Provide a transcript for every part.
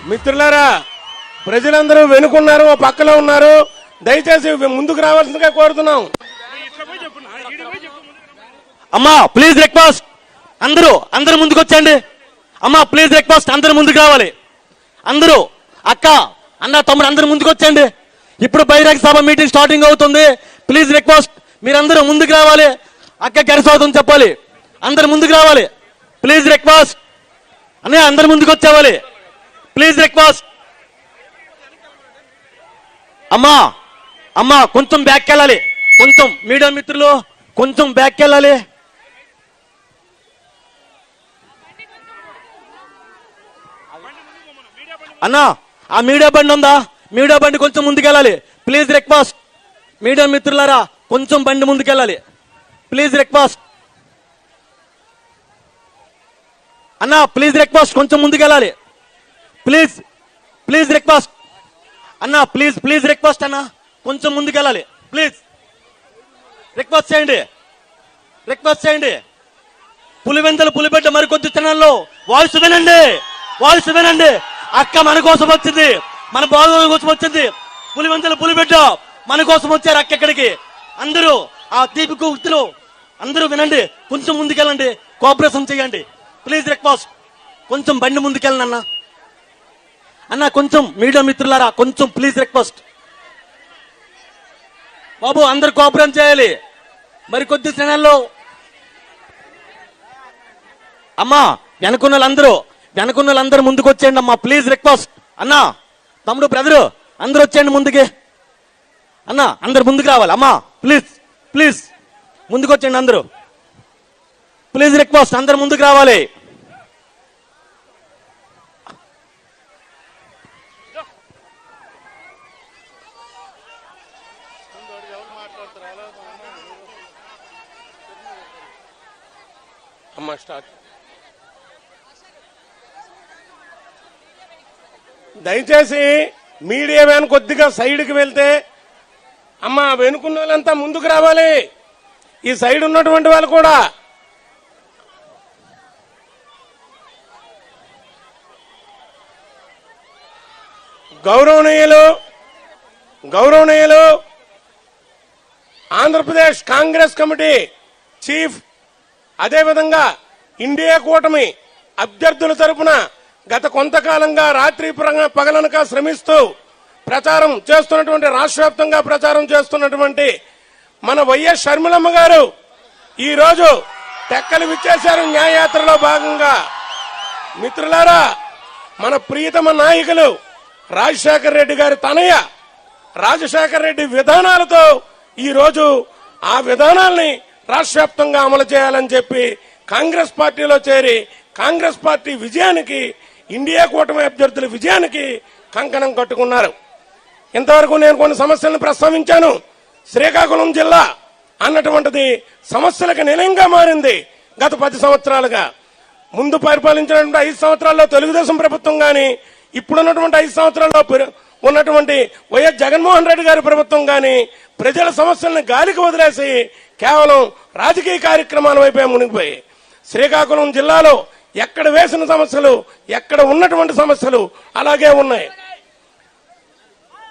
మిత్రులారా, ప్రజలందరూ వెనుకున్నారు, ఓ పక్కలో ఉన్నారు. దయచేసి ముందుకు రావాల్సిందిగా కోరుతున్నాం. అమ్మా ప్లీజ్ రిక్వెస్ట్, అందరూ ముందుకు వచ్చండి. అమ్మా ప్లీజ్ రిక్వెస్ట్, అందరూ ముందుకు రావాలి. అందరూ అక్క అన్న తమ్ముడు అందరూ ముందుకు వచ్చండి. ఇప్పుడు బహిరంగ సభ మీటింగ్ స్టార్టింగ్ అవుతుంది. ప్లీజ్ రిక్వెస్ట్, మీరందరూ ముందుకు రావాలి. అక్క గెరసవుతుంది చెప్పాలి. అందరు ముందుకు రావాలి. ప్లీజ్ రిక్వెస్ట్ అనే అందరు ముందుకు వచ్చేవాలి. Please request. అమ్మా కొంచెం బ్యాక్ వెళ్ళాలి. కొంచెం మీడియా మిత్రులు కొంచెం బ్యాక్ వెళ్ళాలి. అన్నా ఆ మీడియా బండి ఉందా? మీడియా బండి కొంచెం ముందుకెళ్ళాలి. Please request. మీడియా మిత్రులారా కొంచెం బండి ముందుకెళ్ళాలి. ప్లీజ్ రిక్వెస్ట్ అన్నా, ప్లీజ్ రిక్వెస్ట్ కొంచెం ముందుకెళ్ళాలి. ప్లీజ్ రిక్వెస్ట్ అన్నా, ప్లీజ్ రిక్వెస్ట్ అన్నా, కొంచెం ముందుకెళ్ళాలి. ప్లీజ్ రిక్వెస్ట్ చేయండి. పులివెందులు పులిబిడ్డ మరికొద్ది క్షణాల్లో వాయిస్ వినండి. అక్క మన కోసం వచ్చింది, మన బాగోగుల కోసం వచ్చింది. పులివెందులు పులిబిడ్డ మన కోసం వచ్చారు. అక్క ఎక్కడికి? అందరూ ఆ తీపి కూతులు అందరూ వినండి. కొంచెం ముందుకెళ్ళండి, కోఆపరేషన్ చేయండి. ప్లీజ్ రిక్వెస్ట్, కొంచెం బండి ముందుకెళ్ళండి అన్న కొంచెం. మీడియా మిత్రులారా కొంచెం ప్లీజ్ రిక్వెస్ట్. బాబు అందరు కోఆపరేషన్ చేయాలి. మరి కొద్ది క్షణాల్లో అమ్మా వెనుకున్న వాళ్ళందరూ ముందుకు వచ్చేయండి అమ్మా. ప్లీజ్ రిక్వెస్ట్ అన్నా, తమ్ముడు బ్రదరు అందరూ వచ్చేయండి ముందుకి. అన్నా అందరు ముందుకు రావాలి. అమ్మా ప్లీజ్ ముందుకు వచ్చేయండి అందరూ. ప్లీజ్ రిక్వెస్ట్, అందరు ముందుకు రావాలి. అమ్మా స్టార్ట్. దయచేసి మీడియా వ్యాన్ కొద్దిగా సైడ్కి వెళ్తే, అమ్మా వెనుకున్న వాళ్ళంతా ముందుకు రావాలి. ఈ సైడ్ ఉన్నటువంటి వాళ్ళు కూడా. గౌరవనీయులు ఆంధ్రప్రదేశ్ కాంగ్రెస్ కమిటీ చీఫ్, అదేవిధంగా ఇండియా కూటమి అభ్యర్థుల తరపున గత కొంతకాలంగా రాత్రి పగలనక శ్రమిస్తూ ప్రచారం చేస్తున్నటువంటి, రాష్ట్ర వ్యాప్తంగా ప్రచారం చేస్తున్నటువంటి మన వైఎస్ షర్మిలమ్మ గారు ఈ రోజు టెక్కలు విచ్చేశారు న్యాయయాత్రలో భాగంగా. మిత్రులారా, మన ప్రియతమ నాయకులు రాజశేఖర రెడ్డి గారి తనయ రాజశేఖర రెడ్డి విధానాలతో ఈ రోజు ఆ విధానాల్ని రాష్ట్ర వ్యాప్తంగా అమలు చేయాలని చెప్పి కాంగ్రెస్ పార్టీలో చేరి కాంగ్రెస్ పార్టీ విజయానికి, ఇండియా కూటమి అభ్యర్థుల విజయానికి కంకణం కట్టుకున్నారు. ఇంతవరకు నేను కొన్ని సమస్యలను ప్రస్తావించాను. శ్రీకాకుళం జిల్లా అన్నటువంటిది సమస్యలకు నిలయంగా మారింది గత 10 సంవత్సరాలుగా. ముందు పరిపాలించినటువంటి 5 సంవత్సరాల్లో తెలుగుదేశం ప్రభుత్వం గాని, ఇప్పుడున్నటువంటి 5 సంవత్సరాల్లో ఉన్నటువంటి వైఎస్ జగన్మోహన్ రెడ్డి గారి ప్రభుత్వం గాని ప్రజల సమస్యలను గాలికి వదిలేసి కేవలం రాజకీయ కార్యక్రమాల వైపే మునిగిపోయి, శ్రీకాకుళం జిల్లాలో ఎక్కడ వేసిన సమస్యలు, ఎక్కడ ఉన్నటువంటి సమస్యలు అలాగే ఉన్నాయి.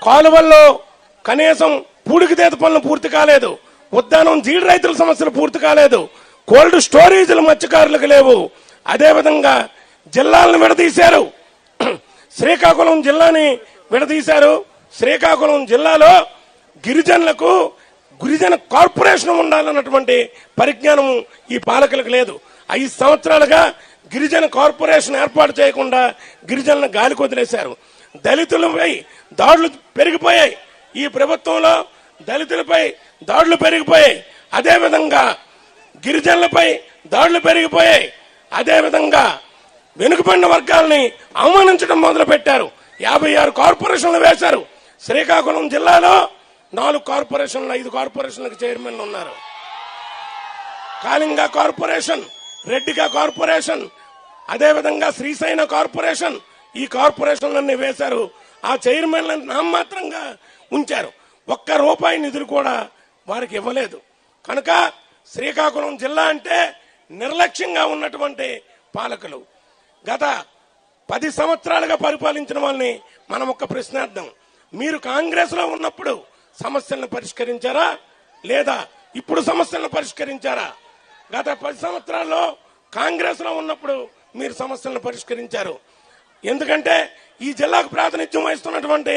కాలువల్లో కనీసం పూడికితేత పనులు పూర్తి కాలేదు. ఉద్యానం జీడి రైతుల సమస్యలు పూర్తి కాలేదు. కోల్డ్ స్టోరేజీలు మత్స్యకారులకు లేవు. అదేవిధంగా జిల్లాలను విడదీశారు. శ్రీకాకుళం జిల్లాని విడదీశారు. శ్రీకాకుళం జిల్లాలో గిరిజనులకు గిరిజన కార్పొరేషన్ ఉండాలన్నటువంటి పరిజ్ఞానం ఈ పాలకులకు లేదు. 5 సంవత్సరాలుగా గిరిజన కార్పొరేషన్ ఏర్పాటు చేయకుండా గిరిజనులను గాలికి వదిలేశారు. దళితులపై దాడులు పెరిగిపోయాయి. ఈ ప్రభుత్వంలో దళితులపై దాడులు పెరిగిపోయాయి. అదేవిధంగా గిరిజనులపై దాడులు పెరిగిపోయాయి. అదేవిధంగా వెనుకబడిన వర్గాల్ని అవమానించడం మొదలు పెట్టారు. 56 కార్పొరేషన్లు వేశారు. శ్రీకాకుళం జిల్లాలో 4 కార్పొరేషన్లు, 5 కార్పొరేషన్లకు చైర్మన్లు ఉన్నారు. కాళింగ కార్పొరేషన్, రెడ్డిగా కార్పొరేషన్, అదేవిధంగా శ్రీశైన కార్పొరేషన్, ఈ కార్పొరేషన్లన్నీ వేశారు. ఆ చైర్మన్లను నామమాత్రంగా ఉంచారు. ₹1 నిధులు కూడా వారికి ఇవ్వలేదు. కనుక శ్రీకాకుళం జిల్లా అంటే నిర్లక్ష్యంగా ఉన్నటువంటి పాలకులు. గత 10 సంవత్సరాలుగా పరిపాలించిన వాళ్ళని మనం ఒక ప్రశ్నార్థం. మీరు కాంగ్రెస్ లో ఉన్నప్పుడు సమస్యలను పరిష్కరించారా లేదా ఇప్పుడు సమస్యలను పరిష్కరించారా? గత 10 సంవత్సరాల్లో కాంగ్రెస్ లో ఉన్నప్పుడు మీరు సమస్యలను పరిష్కరించారు. ఎందుకంటే ఈ జిల్లాకు ప్రాతినిధ్యం వహిస్తున్నటువంటి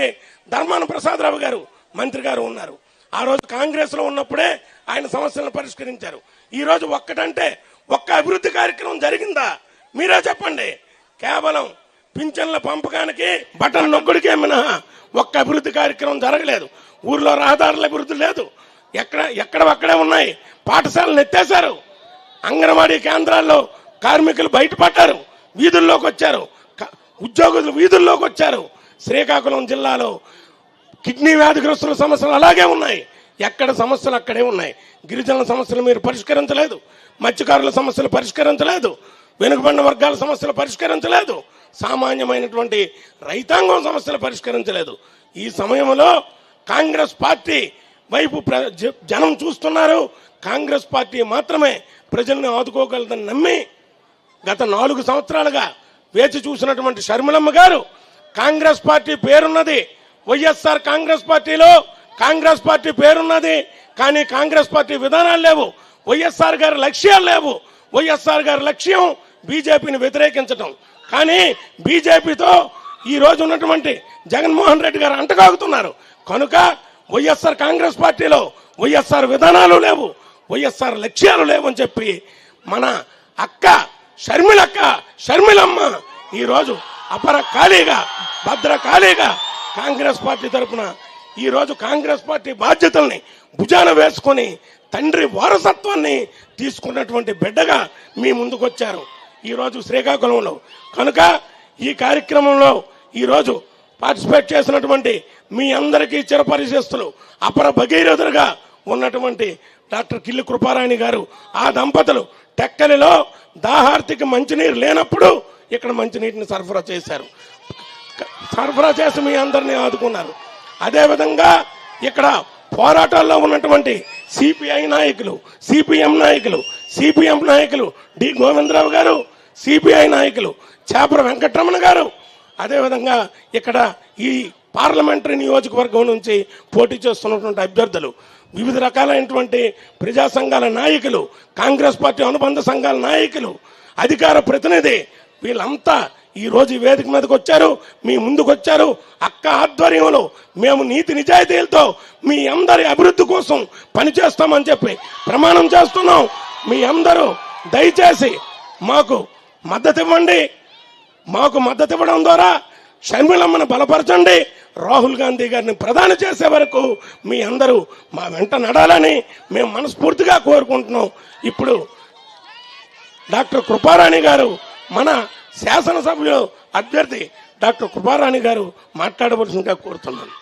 ధర్మాన ప్రసాదరావు గారు మంత్రి గారు ఉన్నారు. ఆ రోజు కాంగ్రెస్ లో ఉన్నప్పుడే ఆయన సమస్యలను పరిష్కరించారు. ఈ రోజు ఒక్కటంటే ఒక్క అభివృద్ధి కార్యక్రమం జరిగిందా మీరే చెప్పండి. కేవలం పింఛన్ల పంపకానికి బటన్ నొక్కుడికే మినహా ఒక్క అభివృద్ధి కార్యక్రమం జరగలేదు. ఊర్లో రహదారుల అభివృద్ధి లేదు. ఎక్కడవక్కడే ఉన్నాయి. పాఠశాలను ఎత్తేశారు. అంగన్వాడీ కేంద్రాల్లో కార్మికులు బయటపడ్డారు, వీధుల్లోకి వచ్చారు, ఉద్యోగులు వీధుల్లోకి వచ్చారు. శ్రీకాకుళం జిల్లాలో కిడ్నీ వ్యాధిగ్రస్తుల సమస్యలు అలాగే ఉన్నాయి. ఎక్కడ సమస్యలు అక్కడే ఉన్నాయి. గిరిజనుల సమస్యలు మీరు పరిష్కరించలేదు, మత్స్యకారుల సమస్యలు పరిష్కరించలేదు, వెనుకబడిన వర్గాల సమస్యలు పరిష్కరించలేదు, సామాన్యమైనటువంటి రైతాంగం సమస్యలు పరిష్కరించలేదు. ఈ సమయంలో కాంగ్రెస్ పార్టీ వైపు జనం చూస్తున్నారు. కాంగ్రెస్ పార్టీ మాత్రమే ప్రజల్ని ఆదుకోగలదని నమ్మి గత 4 సంవత్సరాలుగా వేచి చూసినటువంటి షర్మిలమ్మ గారు కాంగ్రెస్ పార్టీ పేరున్నది. వైఎస్ఆర్ కాంగ్రెస్ పార్టీలో కాంగ్రెస్ పార్టీ పేరున్నది, కానీ కాంగ్రెస్ పార్టీ విధానాలు లేవు. వైఎస్ఆర్ గారి లక్ష్యాలు లేవు. వైఎస్ఆర్ గారి లక్ష్యం బీజేపీని వ్యతిరేకించడం. కానీ బీజేపీతో ఈ రోజు ఉన్నటువంటి జగన్మోహన్ రెడ్డి గారు అంటగాగుతున్నారు. కనుక వైఎస్ఆర్ కాంగ్రెస్ పార్టీలో వైఎస్ఆర్ విధానాలు లేవు, వైఎస్ఆర్ లక్ష్యాలు లేవని చెప్పి మన అక్క షర్మిలమ్మ ఈ రోజు అపర ఖాళీగా భద్రకాళీగా కాంగ్రెస్ పార్టీ తరఫున ఈ రోజు కాంగ్రెస్ పార్టీ బాధ్యతల్ని భుజాన వేసుకొని తండ్రి వారసత్వాన్ని తీసుకున్నటువంటి బిడ్డగా మీ ముందుకు వచ్చారు ఈ రోజు శ్రీకాకుళంలో. కనుక ఈ కార్యక్రమంలో ఈ రోజు పార్టిసిపేట్ చేసినటువంటి మీ అందరికీ చిరపరిశిస్తులు అపర భగీరథులుగా ఉన్నటువంటి డాక్టర్ కిల్లి కృపారాణి గారు, ఆ దంపతులు టెక్కలిలో దాహార్తికి మంచినీరు లేనప్పుడు ఇక్కడ మంచినీటిని సరఫరా చేశారు. సరఫరా చేసి మీ అందరినీ ఆదుకున్నారు. అదేవిధంగా ఇక్కడ పోరాటాల్లో ఉన్నటువంటి సిపిఐ నాయకులు, సిపిఎం నాయకులు డి గోవిందరావు గారు, సిపిఐ నాయకులు చేపర వెంకటరమణ గారు, అదేవిధంగా ఇక్కడ ఈ పార్లమెంటరీ నియోజకవర్గం నుంచి పోటీ చేస్తున్నటువంటి అభ్యర్థులు, వివిధ రకాలైనటువంటి ప్రజా సంఘాల నాయకులు, కాంగ్రెస్ పార్టీ అనుబంధ సంఘాల నాయకులు, అధికార ప్రతినిధి, వీళ్ళంతా ఈ రోజు ఈ వేదిక మీదకి వచ్చారు, మీ ముందుకు వచ్చారు. అక్క ఆధ్వర్యంలో మేము నీతి నిజాయితీలతో మీ అందరి అభివృద్ధి కోసం పనిచేస్తామని చెప్పి ప్రమాణం చేస్తున్నాం. మీ అందరూ దయచేసి మాకు మద్దతు ఇవ్వండి. మాకు మద్దతు ఇవ్వడం ద్వారా షర్మిలమ్మను బలపరచండి. రాహుల్ గాంధీ గారిని ప్రధాని చేసే వరకు మీ అందరూ మా వెంట నడాలని మేము మనస్ఫూర్తిగా కోరుకుంటున్నాం. ఇప్పుడు డాక్టర్ కృపారాణి గారు, మన శాసనసభ్యులు అభ్యర్థి డాక్టర్ కృపారాణి గారు మాట్లాడవలసిందిగా కోరుతున్నాను.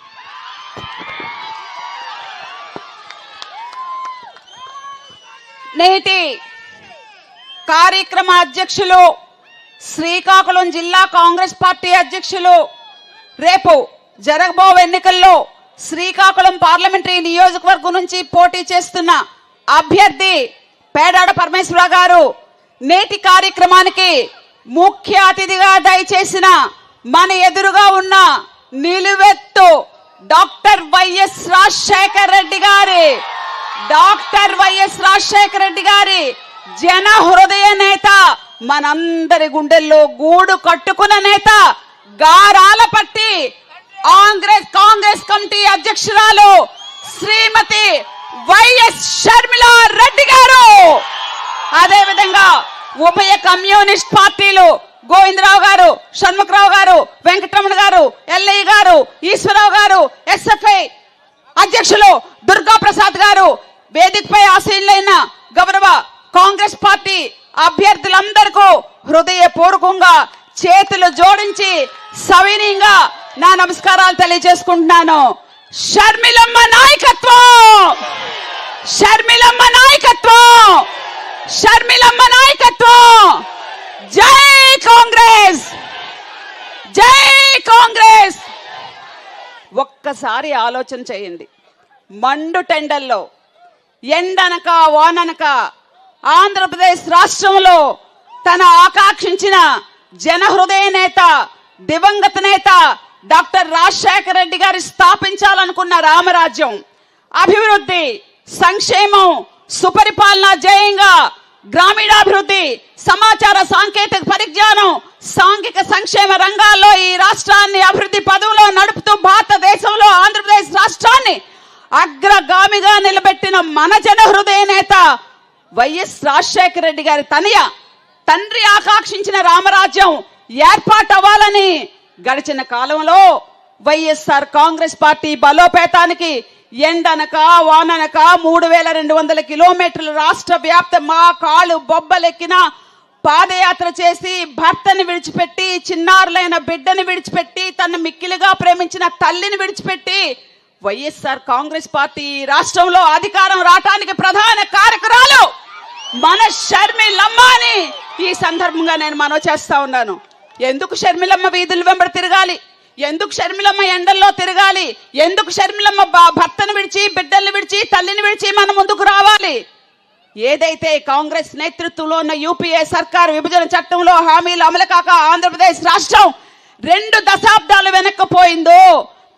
నేటి కార్యక్రమ అధ్యక్షులు, శ్రీకాకుళం జిల్లా కాంగ్రెస్ పార్టీ అధ్యక్షులు, రేపు జరగబో ఎన్నికల్లో శ్రీకాకుళం పార్లమెంటరీ నియోజకవర్గం నుంచి పోటీ చేస్తున్న అభ్యర్థి పేడాడ పరమేశ్వరరావు గారు నేటి కార్యక్రమానికి ముఖ్య అతిథిగా దయచేసిన మన ఎదురుగా ఉన్న నిలువెత్తు డాక్టర్ వైఎస్ రాజశేఖర రెడ్డి గారి జన హృదయ నేత, మనందరి గుండెల్లో గూడు కట్టుకున్న నేత, గారాల పట్టి కాంగ్రెస్ కమిటీ అధ్యక్షురాలు శ్రీమతి వైఎస్ షర్మిలా రెడ్డి గారు, అదేవిధంగా ఉభయ కమ్యూనిస్ట్ పార్టీలు గోవిందరావు గారు, షణ్ముఖరావు గారు, వెంకటరమణ గారు, ఎల్ఐ గారు, ఈశ్వరరావు గారు, ఎస్ఎఫ్ఐ అధ్యక్షులు దుర్గా ప్రసాద్ గారు, వేదికపై ఆశీనులైన గౌరవ కాంగ్రెస్ పార్టీ అభ్యర్థులందరికీ హృదయపూర్వకంగా చేతులు జోడించి సవినీయంగా నా నమస్కారాలు తెలియజేసుకుంటున్నాను. షర్మిలమ్మ నాయకత్వం, జై కాంగ్రెస్. ఒక్కసారి ఆలోచన చేయండి. మండు టెండల్లో ఎండనక వాననక ఆంధ్రప్రదేశ్ రాష్ట్రంలో తన ఆకాంక్షించిన జనహృదయ నేత, దివంగత నేత డాక్టర్ రాజశేఖర రెడ్డి గారి స్థాపించాలనుకున్న రామరాజ్యం అభివృద్ధి, సంక్షేమం, సుపరిపాలన జయంగా గ్రామీణాభివృద్ధి, సమాచార సాంకేతిక పరిజ్ఞానం, సాంఘిక సంక్షేమ రంగాల్లో ఈ రాష్ట్రాన్ని అభివృద్ధి పదవులో నడుపుతూ భారతదేశంలో ఆంధ్రప్రదేశ్ రాష్ట్రాన్ని అగ్రగామిగా నిలబెట్టిన మన జనహృదయ నేత వైఎస్ రాజశేఖర రెడ్డి గారి తండ్రి ఆకాంక్షించిన రామరాజ్యం ఏర్పాటు అవ్వాలని గడిచిన కాలంలో వైఎస్ఆర్ కాంగ్రెస్ పార్టీ బలోపేతానికి ఎండనక వాననక 3200 కిలోమీటర్లు రాష్ట్ర వ్యాప్త మా కాళ్ళు బొబ్బలెక్కిన పాదయాత్ర చేసి భర్తని విడిచిపెట్టి, చిన్నారులైన బిడ్డని విడిచిపెట్టి, తన మిక్కిలిగా ప్రేమించిన తల్లిని విడిచిపెట్టి వైఎస్ఆర్ కాంగ్రెస్ పార్టీ రాష్ట్రంలో అధికారం రావడానికి ప్రధాన కారకురాలు మన షర్మిలమ్మ అని ఈ సందర్భంగా నేను మనవి చేస్తా ఉన్నాను. ఎందుకు షర్మిలమ్మ వీధుల వెంబడి తిరగాలి? ఎందుకు షర్మిలమ్మ ఎండల్లో తిరగాలి? ఎందుకు షర్మిలమ్మ భర్తను విడిచి, బిడ్డల్ని విడిచి, తల్లిని విడిచి మన ముందుకు రావాలి? ఏదైతే కాంగ్రెస్ నేతృత్వంలో ఉన్న యూపీఏ సర్కారు విభజన చట్టంలో హామీలు అమలు కాక ఆంధ్రప్రదేశ్ రాష్ట్రం 2 దశాబ్దాలు వెనక్కిపోయిందో,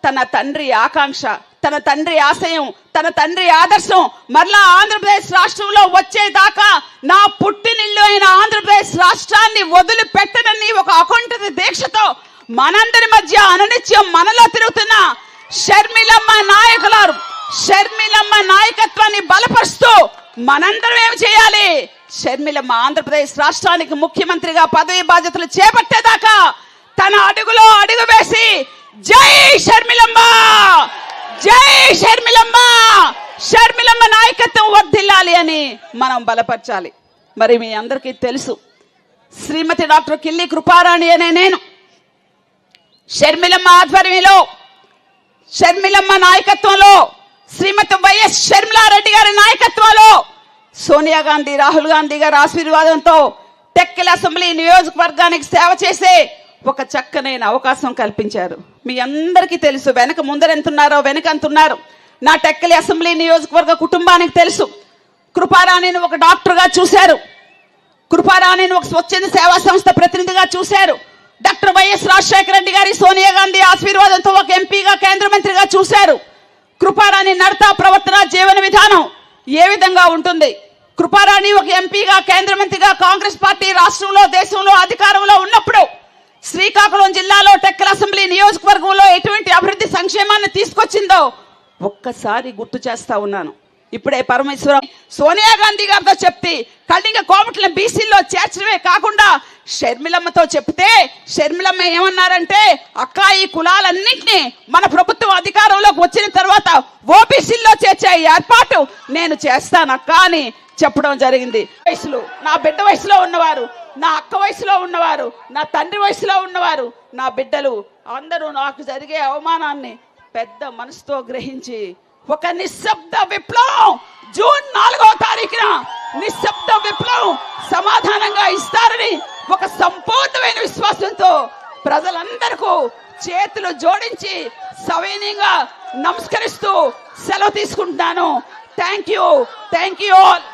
తన తండ్రి ఆకాంక్ష, తన తండ్రి ఆశయం, తన తండ్రి ఆదర్శం మరలా ఆంధ్రప్రదేశ్ రాష్ట్రంలో వచ్చేదాకా నా పుట్టినిల్లు అయిన ఆంధ్రప్రదేశ్ రాష్ట్రాన్ని వదిలిపెట్టనని ఒక అకుంఠిత దీక్షతో మనందరి మధ్య అననిత్యం మనలో తిరుగుతున్న షర్మిలమ్మ నాయకత్వాన్ని బలపరుస్తూ మనందరం ఏం చేయాలి? షర్మిలమ్మ ఆంధ్రప్రదేశ్ రాష్ట్రానికి ముఖ్యమంత్రిగా పదవి బాధ్యతలు చేపట్టేదాకా తన అడుగులో అడుగు వేసి జై షర్మిలమ్మ, జై షర్మిలమ్మ, షర్మిలమ్మ నాయకత్వం వర్ధిల్లాలి అని మనం బలపరచాలి. మరి మీ అందరికీ తెలుసు, శ్రీమతి డాక్టర్ కిల్లి కృపారాణి అనే నేను షర్మిలమ్మ ఆధ్వర్యంలో, షర్మిలమ్మ నాయకత్వంలో, శ్రీమతి వైఎస్ షర్మిలారెడ్డి గారి నాయకత్వంలో, సోనియా గాంధీ, రాహుల్ గాంధీ గారి ఆశీర్వాదంతో టెక్కలి అసెంబ్లీ నియోజకవర్గానికి సేవ చేసే ఒక చక్కనైన అవకాశం కల్పించారు. మీ అందరికీ తెలుసు, వెనక ముందరెంతున్నారో వెనక అంటున్నారు. నా టెక్కలి అసెంబ్లీ నియోజకవర్గ కుటుంబానికి తెలుసు. కృపారాణిని ఒక డాక్టర్గా చూశారు, కృపారాణిని ఒక స్వచ్ఛంద సేవా సంస్థ ప్రతినిధిగా చూశారు. డాక్టర్ వైఎస్ రాజశేఖర రెడ్డి గారి, సోనియా గాంధీ ఆశీర్వాదంతో ఒక ఎంపీగా, కేంద్ర మంత్రిగా చూశారు. కృపారాణి నడత, ప్రవర్తన, జీవన విధానం ఏ విధంగా ఉంటుంది? కృపారాణి ఒక ఎంపీగా, కేంద్ర మంత్రిగా కాంగ్రెస్ పార్టీ రాష్ట్రంలో, దేశంలో అధికారంలో ఉన్నప్పుడు శ్రీకాకుళం జిల్లాలో టెక్కలి అసెంబ్లీ నియోజకవర్గంలో ఎటువంటి అభివృద్ధి సంక్షేమాన్ని తీసుకొచ్చిందో ఒక్కసారి గుర్తు చేస్తా ఉన్నాను. ఇప్పుడే పరమేశ్వరం సోనియా గాంధీ గారితో చెప్తే కళింగ కోమట్లను బీసీల్లో చేర్చడమే కాకుండా షర్మిలమ్మతో చెప్తే షర్మిలమ్మ ఏమన్నారంటే, అక్క ఈ కులాలన్నింటినీ మన ప్రభుత్వం అధికారంలోకి వచ్చిన తర్వాత ఓబీసీల్లో చేర్చే ఏర్పాటు నేను చేస్తానక్క అని చెప్పడం జరిగింది. వయసులో నా బిడ్డ వయసులో ఉన్నవారు, నా అక్క వయసులో ఉన్నవారు, నా తండ్రి వయసులో ఉన్నవారు, నా బిడ్డలు అందరూ నాకు జరిగే అవమానాన్ని పెద్ద మనసుతో గ్రహించి ఒక నిశ్శబ్ద విప్లవం జూన్ 4వ తారీఖున నిశ్శబ్ద విప్లవం సమాధానంగా ఇస్తారని ఒక సంపూర్ణమైన విశ్వాసంతో ప్రజలందరికీ చేతులు జోడించి సవినయంగా నమస్కరిస్తూ సెలవు తీసుకుంటున్నాను. Thank you all.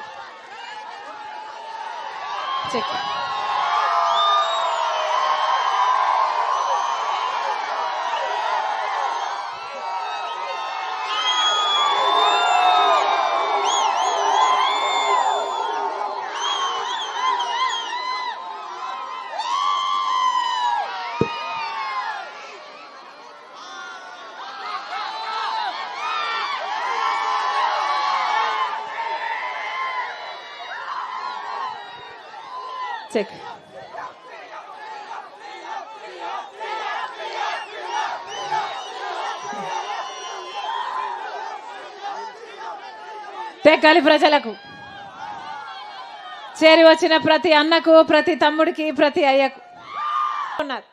టెక్కలి ప్రజలకు, చేరి వచ్చిన ప్రతి అన్నకు, ప్రతి తమ్ముడికి, ప్రతి అయ్యకు ఉన్నారు.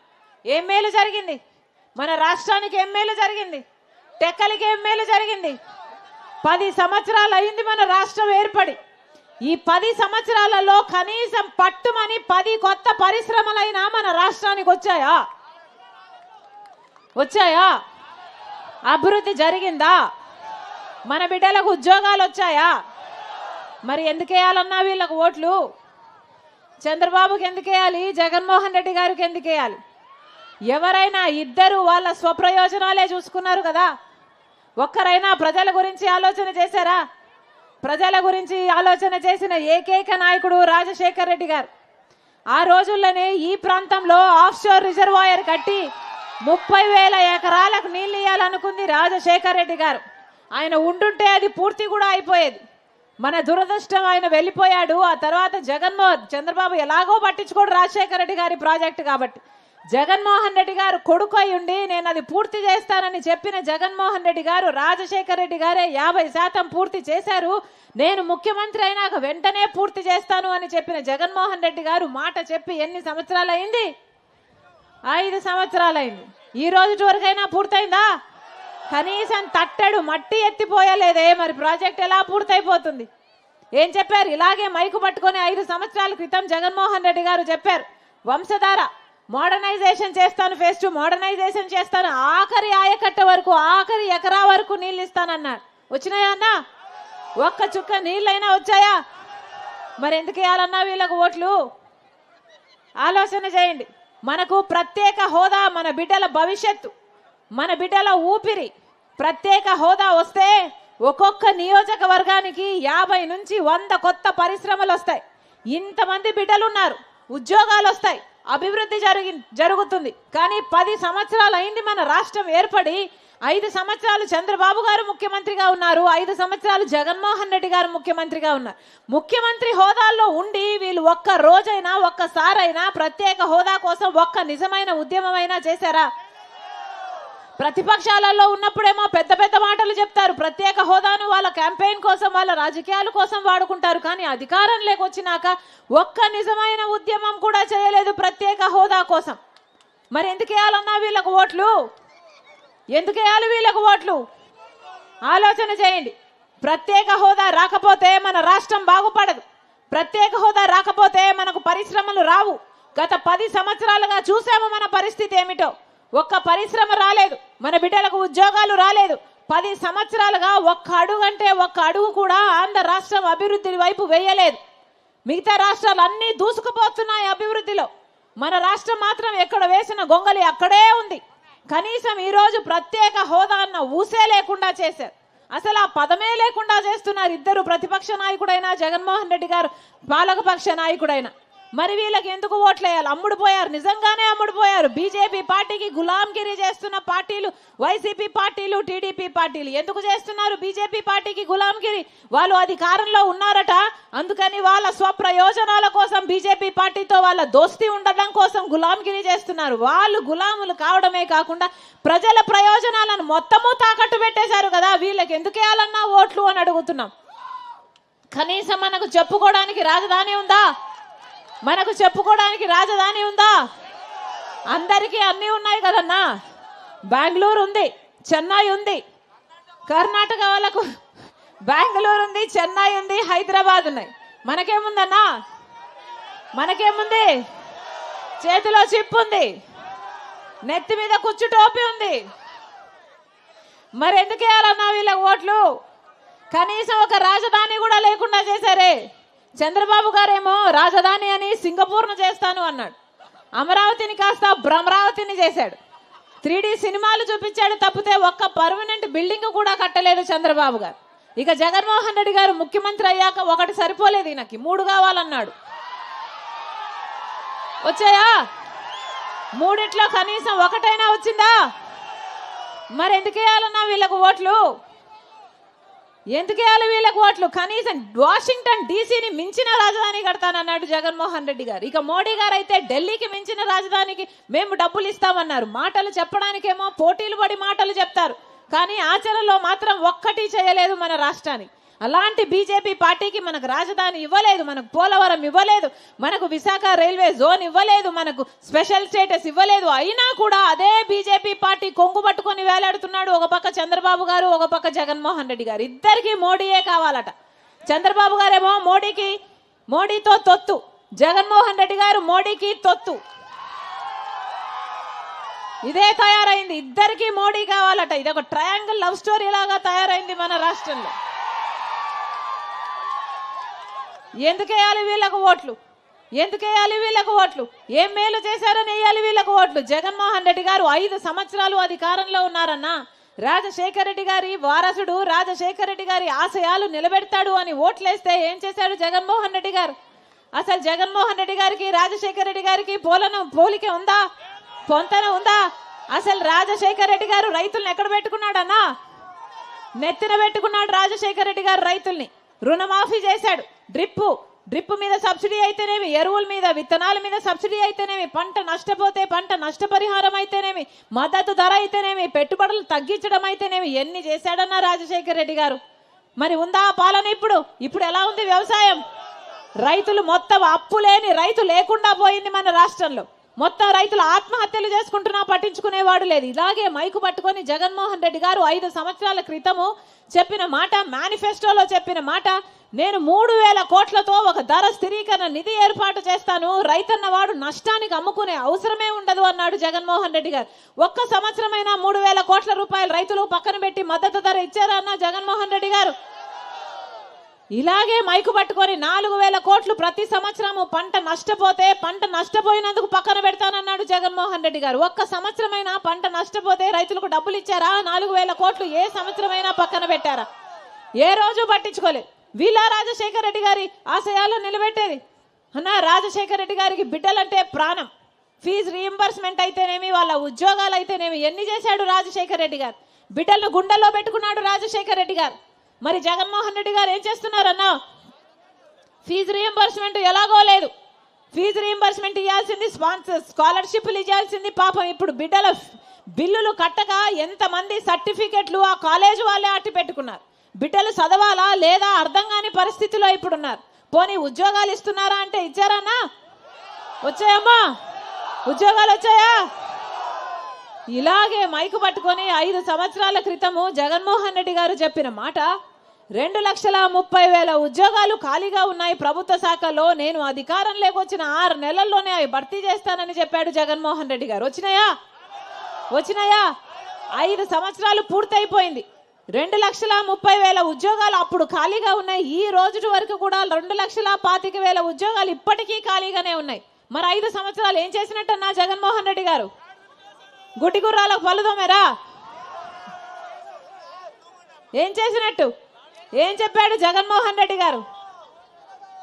ఏం మేలు జరిగింది? మన రాష్ట్రానికి ఏం మేలు జరిగింది? టెక్కలికి ఏం మేలు జరిగింది? 10 సంవత్సరాలు అయింది మన రాష్ట్రం ఏర్పడి. ఈ 10 సంవత్సరాలలో కనీసం పట్టుమని 10 కొత్త పరిశ్రమలైనా మన రాష్ట్రానికి వచ్చాయా? అభివృద్ధి జరిగిందా? మన బిడ్డలకు ఉద్యోగాలు వచ్చాయా? మరి ఎందుకు వేయాలన్నా వీళ్ళకు ఓట్లు? చంద్రబాబుకి ఎందుకు వేయాలి, జగన్మోహన్ రెడ్డి గారికి ఎందుకు వేయాలి? ఎవరైనా ఇద్దరు వాళ్ళ స్వప్రయోజనాలే చూసుకున్నారు కదా. ఒక్కరైనా ప్రజల గురించి ఆలోచన చేశారా? ప్రజల గురించి ఆలోచన చేసిన ఏకైక నాయకుడు రాజశేఖర్ రెడ్డి గారు. ఆ రోజుల్లోనే ఈ ప్రాంతంలో ఆఫ్షోర్ రిజర్వాయర్ కట్టి 30,000 ఎకరాలకు నీళ్లు ఇవ్వాలనుకుంది రాజశేఖర్ రెడ్డి గారు. ఆయన ఉండుంటే అది పూర్తి కూడా అయిపోయేది. మన దురదృష్టం ఆయన వెళ్ళిపోయాడు. ఆ తర్వాత చంద్రబాబు ఎలాగో పట్టించుకోడు రాజశేఖర రెడ్డి గారి ప్రాజెక్టు కాబట్టి. జగన్మోహన్ రెడ్డి గారు కొడుకు అయ్యుండి నేను అది పూర్తి చేస్తానని చెప్పిన జగన్మోహన్ రెడ్డి గారు, రాజశేఖర రెడ్డి గారే 50% పూర్తి చేశారు. నేను ముఖ్యమంత్రి అయినాక వెంటనే పూర్తి చేస్తాను అని చెప్పిన జగన్మోహన్ రెడ్డి గారు మాట చెప్పి ఎన్ని సంవత్సరాలు అయింది? 5 సంవత్సరాలైంది. ఈ రోజు వరకైనా పూర్తయిందా? కనీసం తట్టెడు మట్టి ఎత్తిపోయలేదే. మరి ప్రాజెక్ట్ ఎలా పూర్తయిపోతుంది? ఏం చెప్పారు? ఇలాగే మైకు పట్టుకొని 5 సంవత్సరాల క్రితం జగన్మోహన్ రెడ్డి గారు చెప్పారు, వంశధార మోడర్నైజేషన్ చేస్తాను, ఫేజ్ 2 మోడర్నైజేషన్ చేస్తాను, ఆఖరి ఆయకట్ట వరకు, ఆఖరి ఎకరా వరకు నీళ్ళు ఇస్తానన్నాడు. వచ్చినాయా అన్న? ఒక్క చుక్క నీళ్ళైనా వచ్చాయా? మరి ఎందుకు వేయాలన్నా వీళ్ళకు ఓట్లు? ఆలోచన చేయండి. మనకు ప్రత్యేక హోదా మన బిడ్డల భవిష్యత్తు, మన బిడ్డల ఊపిరి. ప్రత్యేక హోదా వస్తే ఒక్కొక్క నియోజకవర్గానికి 50 నుంచి 100 కొత్త పరిశ్రమలు వస్తాయి. ఇంతమంది బిడ్డలు ఉన్నారు, ఉద్యోగాలు వస్తాయి, అభివృద్ధి జరుగుతుంది. కానీ 10 సంవత్సరాలు అయింది మన రాష్ట్రం ఏర్పడి. 5 సంవత్సరాలు చంద్రబాబు గారు ముఖ్యమంత్రిగా ఉన్నారు, 5 సంవత్సరాలు జగన్మోహన్ రెడ్డి గారు ముఖ్యమంత్రిగా ఉన్నారు. ముఖ్యమంత్రి హోదాల్లో ఉండి వీళ్ళు ఒక్క రోజైనా, ఒక్కసారైనా ప్రత్యేక హోదా కోసం ఒక్క నిజమైన ఉద్యమమైనా చేశారా? ప్రతిపక్షాలలో ఉన్నప్పుడేమో పెద్ద పెద్ద మాటలు చెప్తారు, ప్రత్యేక హోదాను వాళ్ళ క్యాంపెయిన్ కోసం, వాళ్ళ రాజకీయాల కోసం వాడుకుంటారు. కానీ అధికారంలోకి వచ్చినాక ఒక్క నిజమైన ఉద్యమం కూడా చేయలేదు ప్రత్యేక హోదా కోసం. మరి ఎందుకు వేయాలన్నా వీళ్ళకు ఓట్లు? ఎందుకు వేయాలి వీళ్ళకు ఓట్లు? ఆలోచన చేయండి. ప్రత్యేక హోదా రాకపోతే మన రాష్ట్రం బాగుపడదు. ప్రత్యేక హోదా రాకపోతే మనకు పరిశ్రమలు రావు. గత 10 సంవత్సరాలుగా చూసాము మన పరిస్థితి ఏమిటో. ఒక్క పరిశ్రమ రాలేదు, మన బిడ్డలకు ఉద్యోగాలు రాలేదు. 10 సంవత్సరాలుగా ఒక్క అడుగు అంటే ఒక్క అడుగు కూడా ఆంధ్ర రాష్ట్రం అభివృద్ధి వైపు వేయలేదు. మిగతా రాష్ట్రాలు అన్నీ దూసుకుపోతున్నాయి అభివృద్ధిలో. మన రాష్ట్రం మాత్రం ఎక్కడ వేసిన గొంగలి అక్కడే ఉంది. కనీసం ఈరోజు ప్రత్యేక హోదా అన్న ఊసే లేకుండా చేశారు. అసలు ఆ పదమే లేకుండా చేస్తున్నారు ఇద్దరు, ప్రతిపక్ష నాయకుడైనా జగన్మోహన్ రెడ్డి గారు పాలకపక్ష నాయకుడైనా. మరి వీళ్ళకి ఎందుకు ఓట్లేయాలి? అమ్ముడుపోయారు, నిజంగానే అమ్ముడుపోయారు. బీజేపీ పార్టీకి గులాంగిరి చేస్తున్న పార్టీలు వైసీపీ పార్టీలు, టీడీపీ పార్టీలు. ఎందుకు చేస్తున్నారు బీజేపీ పార్టీకి గులాంగిరి? వాళ్ళు అధికారంలో ఉన్నారట, అందుకని వాళ్ళ స్వప్రయోజనాల కోసం బీజేపీ పార్టీతో వాళ్ళ దోస్తీ ఉండడం కోసం గులాంగిరి చేస్తున్నారు. వాళ్ళు గులాములు కావడమే కాకుండా ప్రజల ప్రయోజనాలను మొత్తము తాకట్టు పెట్టేశారు కదా. వీళ్ళకి ఎందుకు వేయాలన్నా ఓట్లు అని అడుగుతున్నాం. కనీసం మనకు చెప్పుకోవడానికి రాజధాని ఉందా? మనకు చెప్పుకోవడానికి రాజధాని ఉందా? అందరికీ అన్నీ ఉన్నాయి కదన్నా. బెంగళూరు ఉంది, చెన్నై ఉంది. కర్ణాటక వాళ్ళకు బెంగళూరు ఉంది, చెన్నై ఉంది, హైదరాబాద్ ఉన్నాయి. మనకేముందన్నా? మనకేముంది? చేతిలో చిప్ ఉంది, నెత్తి మీద కుచ్చు టోపీ ఉంది. మరి ఎందుకు వేయాలన్నా వీళ్ళ ఓట్లు? కనీసం ఒక రాజధాని కూడా లేకుండా చేశారే. చంద్రబాబు గారేమో రాజధాని అని సింగపూర్ను చేస్తాను అన్నాడు. అమరావతిని కాస్త భ్రమరావతిని చేశాడు. 3D సినిమాలు చూపించాడు తప్పితే ఒక్క పర్మనెంట్ బిల్డింగ్ కూడా కట్టలేదు చంద్రబాబు గారు. ఇక జగన్మోహన్ రెడ్డి గారు ముఖ్యమంత్రి అయ్యాక ఒకటి సరిపోలేదు, ఈయనకి 3 కావాలన్నాడు. వచ్చాయా? 3 కనీసం ఒకటైనా వచ్చిందా? మరి ఎందుకు వేయాలన్నా వీళ్ళకు ఓట్లు? ఎందుకు వేయాలి వీళ్ళకు ఓట్లు? కనీసం వాషింగ్టన్ డీసీని మించిన రాజధాని కడతానన్నాడు జగన్మోహన్ రెడ్డి గారు. ఇక మోడీ గారు అయితే ఢిల్లీకి మించిన రాజధానికి మేము డబ్బులు ఇస్తామన్నారు. మాటలు చెప్పడానికేమో పోటీలు పడి మాటలు చెప్తారు, కానీ ఆచరణలో మాత్రం ఒక్కటి చేయలేదు మన రాష్ట్రానికి. అలాంటి బీజేపీ పార్టీకి మనకు రాజధాని ఇవ్వలేదు, మనకు పోలవరం ఇవ్వలేదు, మనకు విశాఖ రైల్వే జోన్ ఇవ్వలేదు, మనకు స్పెషల్ స్టేటస్ ఇవ్వలేదు. అయినా కూడా అదే బీజేపీ పార్టీ కొంగు పట్టుకొని వేలాడుతున్నాడు. ఒక పక్క చంద్రబాబు గారు, ఒక పక్క జగన్మోహన్ రెడ్డి గారు. ఇద్దరికి మోడీయే కావాలట. చంద్రబాబు గారేమో మోడీతో తొత్తు, జగన్మోహన్ రెడ్డి గారు మోడీకి తొత్తు. ఇదే తయారైంది. ఇద్దరికి మోడీ కావాలట. ఇది ఒక ట్రయాంగిల్ లవ్ స్టోరీ లాగా తయారైంది మన రాష్ట్రంలో. ఎందుకు వేయాలి వీళ్ళకు ఓట్లు? ఎందుకు వేయాలి వీళ్ళకు ఓట్లు? ఏం మేలు చేశారని వేయాలి వీళ్ళకు ఓట్లు? జగన్మోహన్ రెడ్డి గారు 5 సంవత్సరాలు అధికారంలో ఉన్నారన్నా, రాజశేఖర రెడ్డి గారి వారసుడు, రాజశేఖర రెడ్డి గారి ఆశయాలు నిలబెడతాడు అని ఓట్లేస్తే ఏం చేశాడు జగన్మోహన్ రెడ్డి గారు? అసలు జగన్మోహన్ రెడ్డి గారికి రాజశేఖర రెడ్డి గారికి పోలిక ఉందా? పొంతన ఉందా? అసలు రాజశేఖర రెడ్డి గారు రైతుల్ని ఎక్కడ పెట్టుకున్నాడన్నా? నెత్తిన పెట్టుకున్నాడు రాజశేఖర రెడ్డి గారు రైతుల్ని. రుణమాఫీ చేశాడు. డ్రిప్ మీద సబ్సిడీ అయితేనేమి, ఎరువుల మీద విత్తనాల మీద సబ్సిడీ అయితేనేమి, పంట నష్టపోతే పంట నష్టపరిహారం అయితేనేమి, మద్దతు ధర అయితేనేమి, పెట్టుబడులు తగ్గించడం అయితేనేమి, ఎన్ని చేశాడన్నా రాజశేఖర రెడ్డి గారు? మరి ఉందా పాలన? ఇప్పుడు ఎలా ఉంది వ్యవసాయం? రైతులు మొత్తం అప్పు లేని రైతు లేకుండా పోయింది మన రాష్ట్రంలో. మొత్తం రైతులు ఆత్మహత్యలు చేసుకుంటున్నా పట్టించుకునేవాడు లేదు. ఇలాగే మైకు పట్టుకొని జగన్మోహన్ రెడ్డి గారు 5 సంవత్సరాల క్రితము చెప్పిన మాట, మేనిఫెస్టోలో చెప్పిన మాట, నేను 3,000 కోట్లతో ఒక ధర స్థిరీకరణ నిధి ఏర్పాటు చేస్తాను, రైతన్న వాడు నష్టానికి అమ్ముకునే అవసరమే ఉండదు అన్నాడు జగన్మోహన్ రెడ్డి గారు. ఒక్క సంవత్సరమైనా 3,000 కోట్ల రూపాయలు రైతులు పక్కన పెట్టి మద్దతు ధర ఇచ్చారా అన్న జగన్మోహన్ రెడ్డి గారు? ఇలాగే మైకు పట్టుకొని 4,000 కోట్లు ప్రతి సంవత్సరము పంట నష్టపోతే పంట నష్టపోయినందుకు పక్కన పెడతానన్నాడు జగన్మోహన్ రెడ్డి గారు. ఒక్క సంవత్సరమైనా పంట నష్టపోతే రైతులకు డబ్బులు ఇచ్చారా? 4,000 కోట్లు ఏ సంవత్సరమైనా పక్కన పెట్టారా? ఏ రోజు పట్టించుకోలేదు. వీళ్ళ రాజశేఖర రెడ్డి గారి ఆశయాలు నిలబెట్టేది అన్న. రాజశేఖర రెడ్డి గారికి బిడ్డలంటే ప్రాణం. ఫీజు రీయింబర్స్మెంట్ అయితేనేమి, వాళ్ళ ఉద్యోగాలు అయితేనేమి, ఎన్ని చేశాడు రాజశేఖర రెడ్డి గారు? బిడ్డలను గుండెల్లో పెట్టుకున్నాడు రాజశేఖర రెడ్డి గారు. మరి జగన్మోహన్ రెడ్డి గారు ఏం చేస్తున్నారన్నా? ఫీజు రీయింబర్స్మెంట్ ఎలాగో లేదు. ఫీజు రీయింబర్స్మెంట్ ఇవ్వాల్సింది, స్కాలర్షిప్లు ఇవ్వాల్సింది. పాపం ఇప్పుడు బిడ్డల బిల్లులు కట్టక ఎంతమంది సర్టిఫికెట్లు ఆ కాలేజ్ వాళ్ళే అట్టి పెట్టుకున్నారు. బిడ్డలు చదవాలా లేదా అర్థం కాని పరిస్థితిలో ఇప్పుడున్నారు. పోనీ ఉద్యోగాలు ఇస్తున్నారా అంటే ఇచ్చారన్నా? వచ్చాయమ్మా? ఉద్యోగాలు వచ్చాయా? ఇలాగే మైకు పట్టుకొని 5 సంవత్సరాల క్రితము జగన్మోహన్ రెడ్డి గారు చెప్పిన మాట, 2,30,000 ఉద్యోగాలు ఖాళీగా ఉన్నాయి ప్రభుత్వ శాఖలో, నేను అధికారంలోకి వచ్చిన 6 నెలల్లోనే అవి భర్తీ చేస్తానని చెప్పాడు జగన్మోహన్ రెడ్డి గారు. వచ్చినాయా? 5 సంవత్సరాలు పూర్తయిపోయింది. 2,30,000 ఉద్యోగాలు అప్పుడు ఖాళీగా ఉన్నాయి. ఈ రోజు వరకు కూడా 2,25,000 ఉద్యోగాలు ఇప్పటికీ ఖాళీగానే ఉన్నాయి. మరి 5 సంవత్సరాలు ఏం చేసినట్టన్నా జగన్మోహన్ రెడ్డి గారు? గుడ్డి గుర్రాలకు పలుదోమేరా? ఏం చేసినట్టు? ఏం చెప్పాడు జగన్మోహన్ రెడ్డి గారు?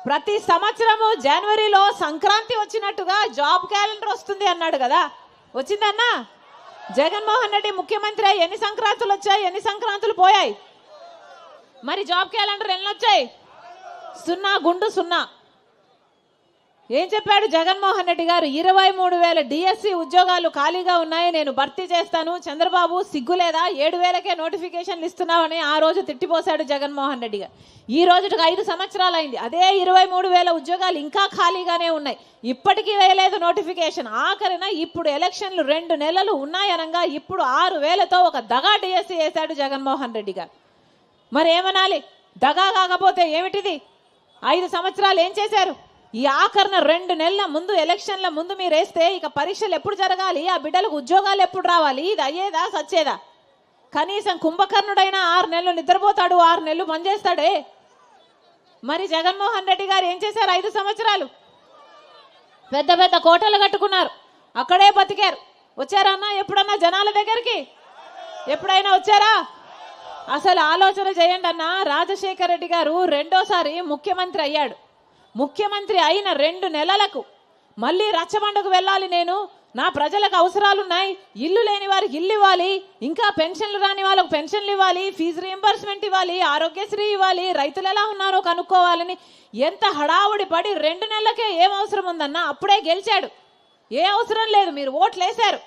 ప్రతి సంవత్సరము జనవరిలో సంక్రాంతి వచ్చినట్టుగా జాబ్ క్యాలెండర్ వస్తుంది అన్నాడు కదా. వచ్చిందన్నా? జగన్మోహన్ రెడ్డి ముఖ్యమంత్రి ఎన్ని సంక్రాంతులు వచ్చాయి, ఎన్ని సంక్రాంతులు పోయాయి? మరి జాబ్ క్యాలెండర్ ఎన్ని వచ్చాయి? 0 గుండు 0. ఏం చెప్పాడు జగన్మోహన్ రెడ్డి గారు? 23,000 డిఎస్సి ఉద్యోగాలు ఖాళీగా ఉన్నాయి, నేను భర్తీ చేస్తాను. చంద్రబాబు సిగ్గులేదా, 7,000కే నోటిఫికేషన్లు ఇస్తున్నామని ఆ రోజు తిట్టిపోశాడు జగన్మోహన్ రెడ్డి గారు. ఈ రోజుకి 5 సంవత్సరాలు అయింది. అదే 23,000 ఉద్యోగాలు ఇంకా ఖాళీగానే ఉన్నాయి. ఇప్పటికీ వేయలేదు నోటిఫికేషన్. ఆఖరిన ఇప్పుడు ఎలక్షన్లు 2 నెలలు ఉన్నాయనగా ఇప్పుడు 6,000తో ఒక దగా డిఎస్సి వేశాడు జగన్మోహన్ రెడ్డి గారు. మరి ఏమనాలి? దగా కాకపోతే ఏమిటిది? 5 సంవత్సరాలు ఏం చేశారు? ఈ ఆఖరణ 2 నెలల ముందు, ఎలక్షన్ల ముందు మీరు వేస్తే ఇక పరీక్షలు ఎప్పుడు జరగాలి, ఆ బిడ్డలకు ఉద్యోగాలు ఎప్పుడు రావాలి? ఇది అయ్యేదా సచ్చేదా? కనీసం కుంభకర్ణుడైనా 6 నెలలు నిద్రపోతాడు, 6 నెలలు పనిచేస్తాడే. మరి జగన్మోహన్ రెడ్డి గారు ఏం చేశారు? 5 సంవత్సరాలు పెద్ద పెద్ద కోటలు కట్టుకున్నారు, అక్కడే బతికారు. వచ్చారా అన్న ఎప్పుడన్నా జనాల దగ్గరికి? ఎప్పుడైనా వచ్చారా? అసలు ఆలోచన చేయండి అన్న. రాజశేఖర రెడ్డి గారు 2వ ముఖ్యమంత్రి అయ్యాడు. ముఖ్యమంత్రి అయిన 2 నెలలకు మళ్ళీ రచ్చబండకు వెళ్ళాలి, నేను నా ప్రజలకు అవసరాలున్నాయి, ఇల్లు లేని వారికి ఇల్లు ఇవ్వాలి, ఇంకా పెన్షన్లు రాని వాళ్ళకు పెన్షన్లు ఇవ్వాలి, ఫీజు రీయింబర్స్మెంట్ ఇవ్వాలి, ఆరోగ్యశ్రీ ఇవ్వాలి, రైతులు ఎలా ఉన్నారో కనుక్కోవాలని ఎంత హడావుడి పడి 2 నెలలకే ఏం అవసరం ఉందన్నా? అప్పుడే గెలిచాడు. ఏ అవసరం లేదు, మీరు ఓట్లు వేశారు,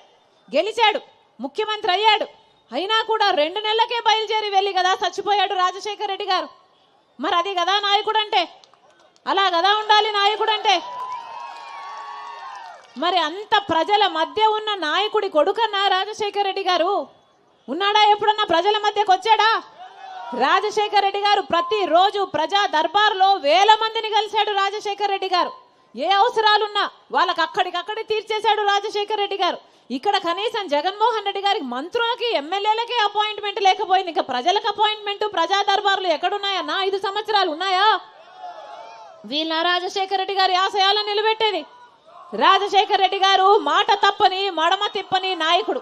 గెలిచాడు, ముఖ్యమంత్రి అయ్యాడు. అయినా కూడా 2 నెలలకే బయలుదేరి వెళ్ళి కదా చచ్చిపోయాడు రాజశేఖర రెడ్డి గారు. మరి అది కదా నాయకుడు అంటే? అలా కదా ఉండాలి నాయకుడు అంటే? మరి అంత ప్రజల మధ్య ఉన్న నాయకుడి కొడుకన్నా రాజశేఖర రెడ్డి గారు? ఉన్నాడా ఎప్పుడన్నా ప్రజల మధ్యకు వచ్చాడా? రాజశేఖర రెడ్డి గారు ప్రతిరోజు ప్రజా దర్బార్లో 1000 మందిని కలిశాడు రాజశేఖర రెడ్డి గారు. ఏ అవసరాలున్నా వాళ్ళకి అక్కడికక్కడి తీర్చేశాడు రాజశేఖర రెడ్డి గారు. ఇక్కడ కనీసం జగన్మోహన్ రెడ్డి గారికి మంత్రులకి, ఎమ్మెల్యేలకి అపాయింట్మెంట్ లేకపోయింది. ఇంకా ప్రజలకు అపాయింట్మెంట్, ప్రజా దర్బార్లు ఎక్కడున్నాయన్నా? 5 సంవత్సరాలు ఉన్నాయా? వీళ్ళ రాజశేఖర రెడ్డి గారి ఆశయాలను నిలబెట్టేది. రాజశేఖర రెడ్డి గారు మాట తప్పని మడమ తిప్పని నాయకుడు.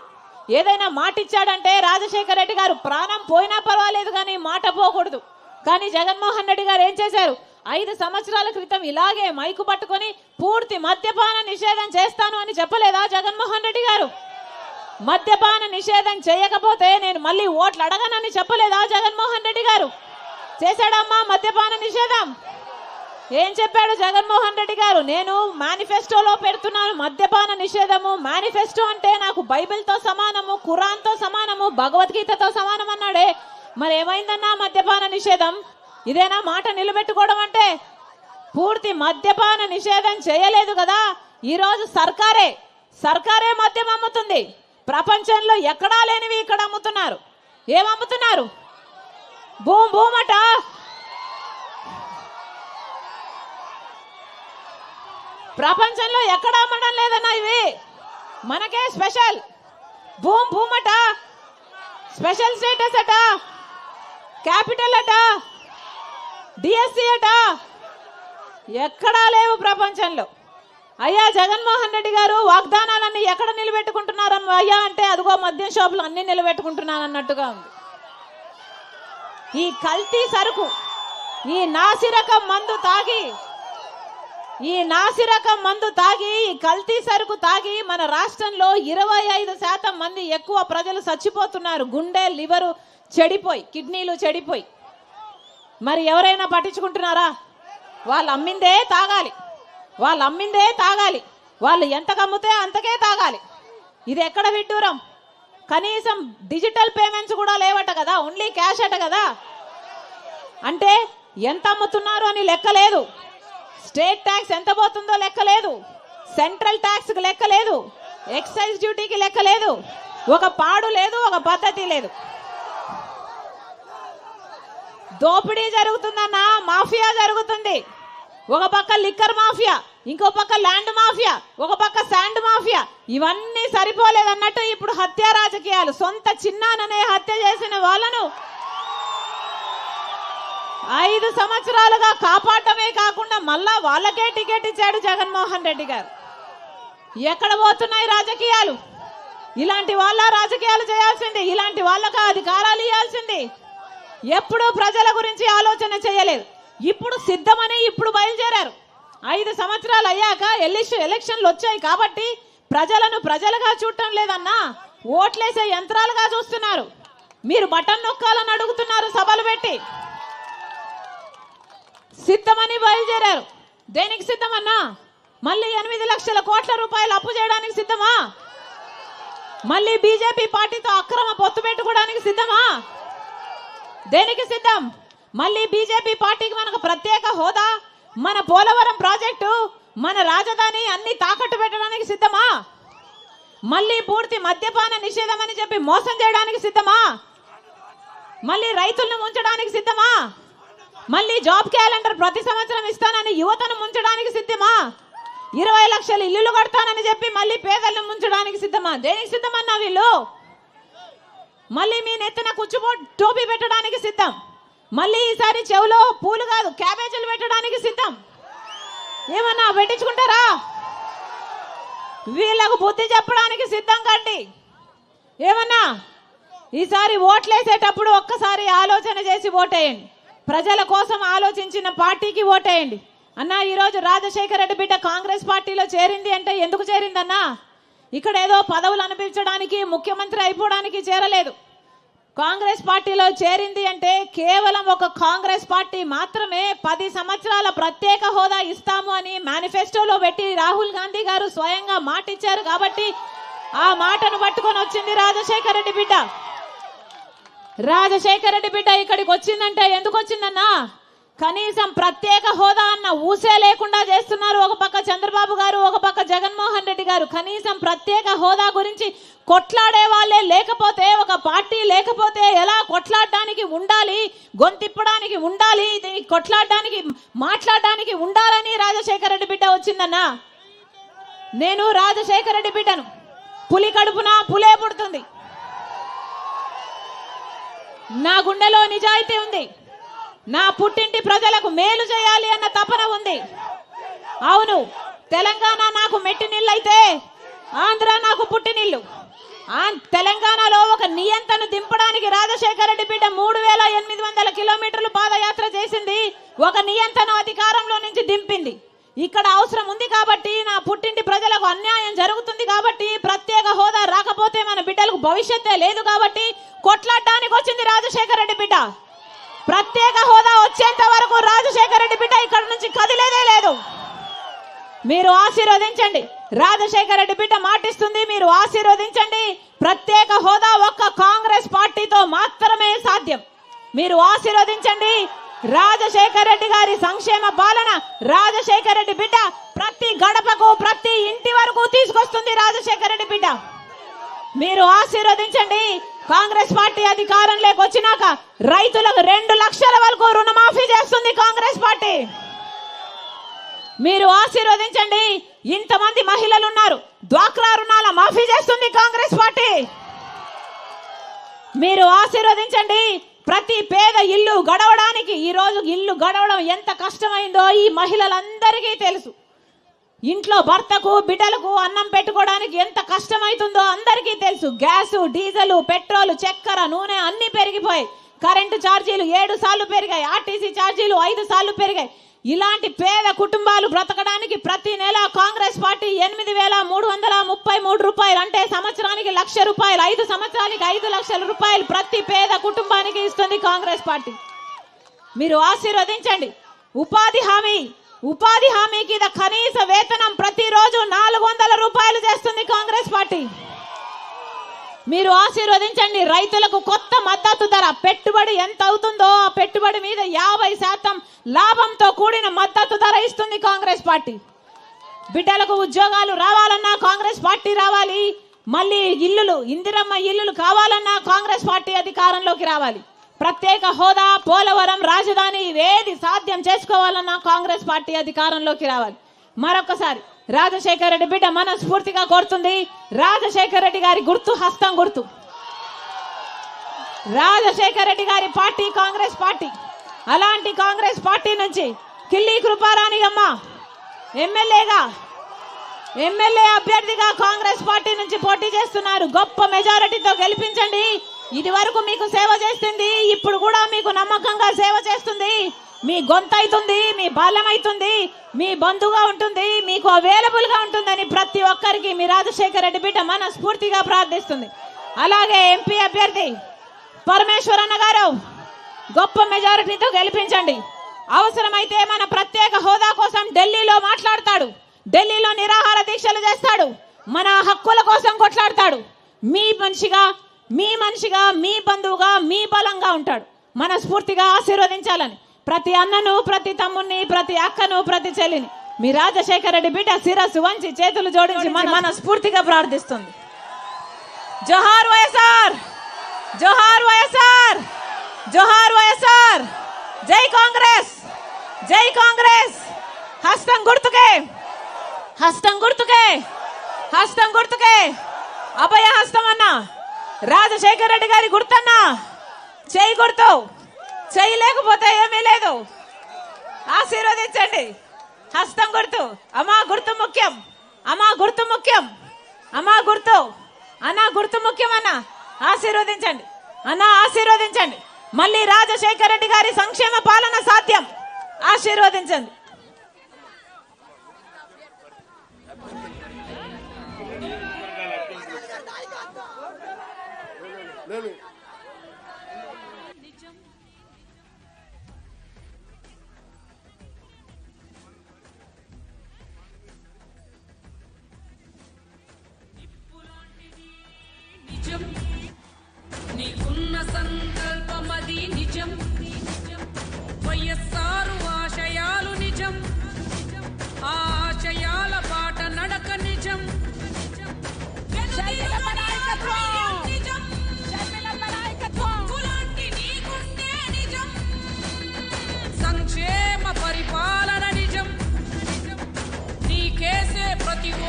ఏదైనా మాట ఇచ్చాడంటే రాజశేఖర రెడ్డి గారు ప్రాణం పోయినా పర్వాలేదు కానీ మాట పోకూడదు. కానీ జగన్మోహన్ రెడ్డి గారు ఏం చేశారు? 5 సంవత్సరాల క్రితం ఇలాగే మైకు పట్టుకొని పూర్తి మద్యపాన నిషేధం చేస్తాను అని చెప్పలేదా జగన్మోహన్ రెడ్డి గారు? మద్యపాన నిషేధం చేయకపోతే నేను మళ్ళీ ఓట్లు అడగనని చెప్పలేదా జగన్మోహన్ రెడ్డి గారు? చేశాడమ్మా మద్యపాన నిషేధం? ఏం చెప్పాడు జగన్మోహన్ రెడ్డి గారు? నేను మేనిఫెస్టోలో పెడుతున్నాను మద్యపాన నిషేధము. మేనిఫెస్టో అంటే నాకు బైబిల్తో సమానము, ఖురాన్తో సమానము, భగవద్గీతతో సమానం అన్నాడే. మరి ఏమైందన్నా మద్యపాన నిషేధం? ఇదేనా మాట నిలబెట్టుకోవడం అంటే? పూర్తి మద్యపాన నిషేధం చేయలేదు కదా. ఈరోజు సర్కారే మద్యం అమ్ముతుంది. ప్రపంచంలో ఎక్కడా లేనివి ఇక్కడ అమ్ముతున్నారు. ఏమమ్ముతున్నారు? భూమట. ప్రపంచంలో ఎక్కడ అమ్మడం లేదన్నా ఇవి. మనకే స్పెషల్. భూమట, స్పెషల్ స్టేటస్ అట, క్యాపిటల్ అట, డిఎస్సి అట, ఎక్కడా లేవు ప్రపంచంలో. అయ్యా జగన్మోహన్ రెడ్డి గారు వాగ్దానాలన్నీ ఎక్కడ నిలబెట్టుకుంటున్నారని అయ్యా అంటే అదిగో మద్యం షాపులు అన్ని నిలబెట్టుకుంటున్నాను అన్నట్టుగా ఉంది. ఈ కల్తీ సరుకు, ఈ నాసిరకం మందు తాగి, ఈ కల్తీ సరుకు తాగి మన రాష్ట్రంలో 25% మంది ఎక్కువ ప్రజలు చచ్చిపోతున్నారు. గుండె, లివరు చెడిపోయి, కిడ్నీలు చెడిపోయి. మరి ఎవరైనా పట్టించుకుంటున్నారా? వాళ్ళు అమ్మిందే తాగాలి. వాళ్ళు ఎంత కమ్మితే అంతకే తాగాలి. ఇది ఎక్కడ విడ్డూరం? కనీసం డిజిటల్ పేమెంట్స్ కూడా లేవట కదా, ఓన్లీ క్యాష్ అట కదా. అంటే ఎంత అమ్ముతున్నారు అని లెక్క లేదు. స్టేట్ ట్యాక్స్ ఎంత పోతుందో లెక్క లేదు. సెంట్రల్ ట్యాక్స్ లెక్క లేదు. ఎక్సైజ్ డ్యూటీకి లెక్క లేదు. ఒక పాడు లేదు, ఒక పద్ధతి లేదు. దోపిడీ జరుగుతుందన్నా, మాఫియా జరుగుతుంది. ఒక పక్క లిక్కర్ మాఫియా, ఇంకో పక్క ల్యాండ్ మాఫియా, ఒక పక్క శాండ్ మాఫియా. ఇవన్నీ సరిపోలేదన్నట్టు ఇప్పుడు హత్య రాజకీయాలు. సొంత చిన్నాననే హత్య చేసిన వాళ్ళను 5 సంవత్సరాలుగా కాపాడటమే కాకుండా మళ్ళా వాళ్ళకే టికెట్ ఇచ్చాడు జగన్మోహన్ రెడ్డి గారు. ఎక్కడ పోతున్నాయి రాజకీయాలు? ఇలాంటి వాళ్ళ రాజకీయాలు చేయాల్సింది, ఇలాంటి వాళ్ళకి అధికారాలు ఇవ్వాల్సింది. ఎప్పుడు ప్రజల గురించి ఆలోచన చేయలేదు. ఇప్పుడు సిద్ధమని ఇప్పుడు బయలుదేరారు. 5 సంవత్సరాలు అయ్యాక ఎలక్షన్లు వచ్చాయి కాబట్టి ప్రజలను ప్రజలుగా చూడటం లేదన్నా, ఓట్లేసే యంత్రాలుగా చూస్తున్నారు. మీరు బటన్ నొక్కాలని అడుగుతున్నారు సభలు పెట్టి. సిద్ధమని బయలుదేరారు. దేనికి సిద్ధమన్నా? మళ్ళీ 8 లక్షల కోట్ల రూపాయలు అప్పు చేయడానికి సిద్ధమా? మళ్ళీ బీజేపీ పార్టీతో అక్రమ పొత్తు పెట్టుకోవడానికి సిద్ధమా? దేనికి సిద్ధం? మళ్ళీ బీజేపీ పార్టీకి మనకు ప్రత్యేక హోదా, మన పోలవరం ప్రాజెక్టు, మన రాజధాని అన్ని తాకట్టు పెట్టడానికి సిద్ధమా? మళ్ళీ పూర్తి మద్యపాన నిషేధం అని చెప్పి మోసం చేయడానికి సిద్ధమా? మళ్ళీ రైతులను ముంచడానికి సిద్ధమా? మళ్ళీ జాబ్ క్యాలెండర్ ప్రతి సంవత్సరం ఇస్తానని యువతను ముంచడానికి సిద్ధమా? 20 లక్షల ఇల్లులు కడతానని చెప్పి మళ్ళీ పేదలను ముంచడానికి సిద్ధమా? దేనికి సిద్ధమన్నా వీళ్ళు? మళ్ళీ మీ నెత్తిన టోపీ పెట్టడానికి సిద్ధం. మళ్ళీ ఈసారి చెవులో పూలు కాదు క్యాబేజీలు పెట్టడానికి సిద్ధం. ఏమన్నా పెట్టించుకుంటారా? వీళ్ళకు బుద్ధి చెప్పడానికి సిద్ధం కండి. ఏమన్నా ఈసారి ఓట్లేసేటప్పుడు ఒక్కసారి ఆలోచన చేసి ఓటేయండి. ప్రజల కోసం ఆలోచించిన పార్టీకి ఓటేయండి. అన్నా ఈరోజు రాజశేఖర రెడ్డి బిడ్డ కాంగ్రెస్ పార్టీలో చేరింది అంటే ఎందుకు చేరిందన్నా? ఇక్కడ ఏదో పదవులు అనిపించడానికి, ముఖ్యమంత్రి అయిపోవడానికి చేరలేదు. కాంగ్రెస్ పార్టీలో చేరింది అంటే కేవలం ఒక కాంగ్రెస్ పార్టీ మాత్రమే 10 సంవత్సరాల ప్రత్యేక హోదా ఇస్తాము అని మేనిఫెస్టోలో పెట్టి రాహుల్ గాంధీ గారు స్వయంగా మాట ఇచ్చారు కాబట్టి ఆ మాటను పట్టుకొని వచ్చింది రాజశేఖర రెడ్డి బిడ్డ. రాజశేఖర రెడ్డి బిడ్డ ఇక్కడికి వచ్చిందంటే ఎందుకు వచ్చిందన్నా? కనీసం ప్రత్యేక హోదా అన్న ఊసే లేకుండా చేస్తున్నారు. ఒక పక్క చంద్రబాబు గారు, ఒక పక్క జగన్మోహన్ రెడ్డి గారు. కనీసం ప్రత్యేక హోదా గురించి కొట్లాడే వాళ్ళే లేకపోతే, ఒక పార్టీ లేకపోతే ఎలా కొట్లాడడానికి ఉండాలి, గొంతిప్పడానికి ఉండాలి, కొట్లాడడానికి మాట్లాడడానికి ఉండాలని రాజశేఖర రెడ్డి బిడ్డ వచ్చిందన్నా. నేను రాజశేఖర రెడ్డి బిడ్డను. పులి కడుపున పులే పుడుతుంది. నా గుండెలో నిజాయితీ ఉంది. నా పుట్టింటి ప్రజలకు మేలు చేయాలి అన్న తపన ఉంది. అవును, తెలంగాణ నాకు మెట్టినిల్లైతే ఆంధ్ర నాకు పుట్టినిల్లు. తెలంగాణలో ఒక నియంతను దింపడానికి రాజశేఖర రెడ్డి బిడ్డ 3800 కిలోమీటర్లు పాదయాత్ర చేసింది. ఒక నియంతను అధికారంలో నుంచి దింపింది. ఇక్కడ అవసరం ఉంది కాబట్టి, నా పుట్టింటి ప్రజలకు అన్యాయం జరుగుతుంది కాబట్టి, ప్రత్యేక హోదా రాకపోతే మన బిడ్డలకు భవిష్యత్తే లేదు కాబట్టి కొట్లాడడానికి వచ్చింది రాజశేఖర రెడ్డి బిడ్డ. ప్రత్యేక హోదా వచ్చేంత వరకు రాజశేఖర రెడ్డి బిడ్డ ఇక్కడ నుంచి కదిలేదే లేదు. మీరు ఆశీర్వదించండి. రాజశేఖర రెడ్డి బిడ్డ మాటిస్తుంది, మీరు ఆశీర్వదించండి. ప్రత్యేక హోదా ఒక్క కాంగ్రెస్ పార్టీతో మాత్రమే సాధ్యం. మీరు ఆశీర్వదించండి. రాజశేఖర రెడ్డి గారి సంక్షేమ పాలన రాజశేఖర రెడ్డి బిడ్డ ప్రతి గడపకు, ప్రతి ఇంటి వరకు తీసుకొస్తుంది రాజశేఖర రెడ్డి బిడ్డ. మీరు ఆశీర్వదించండి. కాంగ్రెస్ పార్టీ అధికారంలోకి వచ్చినాక రైతులకు 2 లక్షల వరకు రుణమాఫీ చేస్తుంది కాంగ్రెస్ పార్టీ. మీరు ఆశీర్వదించండి. ఇంతమంది మహిళలు ఉన్నారు, డ్వాక్రా రుణాల మాఫీ చేస్తుంది కాంగ్రెస్ పార్టీ. మీరు ఆశీర్వదించండి. ప్రతి పేద ఇల్లు గడవడానికి, ఈ రోజు ఇల్లు గడవడం ఎంత కష్టమైందో ఈ మహిళలందరికీ తెలుసు. ఇంట్లో భర్తకు బిడ్డలకు అన్నం పెట్టుకోవడానికి ఎంత కష్టమైతుందో అందరికీ తెలుసు. గ్యాసు, డీజిల్, పెట్రోల్, చక్కెర, నూనె అన్ని పెరిగిపోయాయి. కరెంటు ఛార్జీలు 7 సార్లు పెరిగాయి. ఆర్టీసీ ఛార్జీలు 5 సార్లు పెరిగాయి. ఇలాంటి పేద కుటుంబాలు బ్రతకడానికి ప్రతి నెల కాంగ్రెస్ పార్టీ 8333 రూపాయలు, అంటే సంవత్సరానికి 1,00,000 రూపాయలు, 5 సంవత్సరానికి 5 లక్షల రూపాయలు ప్రతి పేద కుటుంబానికి ఇస్తుంది కాంగ్రెస్ పార్టీ. మీరు ఆశీర్వదించండి. ఉపాధి హామీ కింద కనీస వేతనం ప్రతిరోజు 400 రూపాయలు చేస్తుంది కాంగ్రెస్ పార్టీ. మీరు ఆశీర్వదించండి. రైతులకు కొత్త మద్దతు ధర, పెట్టుబడి ఎంత అవుతుందో ఆ పెట్టుబడి మీద 50% లాభంతో కూడిన మద్దతు ధర ఇస్తుంది కాంగ్రెస్ పార్టీ. బిడ్డలకు ఉద్యోగాలు రావాలన్నా కాంగ్రెస్ పార్టీ రావాలి. మళ్ళీ ఇల్లులు, ఇందిరమ్మ ఇల్లులు కావాలన్నా కాంగ్రెస్ పార్టీ అధికారంలోకి రావాలి. ప్రత్యేక హోదా, పోలవరం, రాజధాని ఇవేది సాధ్యం చేసుకోవాలన్నా కాంగ్రెస్ పార్టీ అధికారంలోకి రావాలి. మరొకసారి రాజశేఖర రెడ్డి బిడ్డ మనస్ఫూర్తిగా కోరుతుంది, రాజశేఖర రెడ్డి గారి గుర్తు హస్తం గుర్తు. రాజశేఖర రెడ్డి గారి పార్టీ కాంగ్రెస్ పార్టీ. అలాంటి కాంగ్రెస్ పార్టీ నుంచి కిల్లి కృపారాణి అమ్మ ఎమ్మెల్యే అభ్యర్థిగా కాంగ్రెస్ పార్టీ నుంచి పోటీ చేస్తున్నారు. గొప్ప మెజారిటీతో గెలిపించండి. ఇది వరకు మీకు సేవ చేస్తుంది, ఇప్పుడు కూడా మీకు నమ్మకంగా సేవ చేస్తుంది. మీ గొంతైతుంది, మీ బాల్యమైతుంది, మీ బంధుగా ఉంటుంది, మీకు అవైలబుల్ గా ఉంటుందని ప్రతి ఒక్కరికి మీ రాజశేఖర రెడ్డి బిడ్డ మనస్ఫూర్తిగా ప్రార్థిస్తుంది. అలాగే ఎంపీ అభ్యర్థి పరమేశ్వరన్న గారు గొప్ప మెజారిటీతో గెలిపించండి. అవసరమైతే మన ప్రత్యేక హోదా కోసం ఢిల్లీలో మాట్లాడతాడు, ఢిల్లీలో నిరాహార దీక్షలు చేస్తాడు, మన హక్కుల కోసం కొట్లాడతాడు. మీ మనిషిగా, మీ బంధువుగా, మీ బలంగా ఉంటాడు. మనస్ఫూర్తిగా ఆశీర్వదించాలని ప్రతి అన్నను, ప్రతి తమ్ముని, ప్రతి అక్కను, ప్రతి చెల్లిని మీ రాజశేఖర రెడ్డి బిడ్డ శిరస్సు వంచి చేతులు జోడించి మనస్ఫూర్తిగా ప్రార్థిస్తుంది. జోహార్ వైఎస్ఆర్, జోహార్ వైఎస్ఆర్, జోహార్ వైఎస్ఆర్. జై కాంగ్రెస్, జై కాంగ్రెస్. హస్తం గుర్తుకే, హస్తం గుర్తుకే, హస్తం గుర్తుకే. అభయ హస్తం అన్న రాజశేఖర రెడ్డి గారి గుర్తన్నా, చేయి గుర్తు. చేయి లేకపోతే ఏమీ లేదు. ఆశీర్వదించండి. హస్తం గుర్తు. అమ్మా గుర్తు ముఖ్యం, అమ్మా గుర్తు ముఖ్యం, అమ్మా గుర్తు. అన్న గుర్తు ముఖ్యం. అన్న ఆశీర్వదించండి, అన్న ఆశీర్వదించండి. మళ్ళీ రాజశేఖర రెడ్డి గారి సంక్షేమ పాలన సాధ్యం. ఆశీర్వదించండి. నీకున్న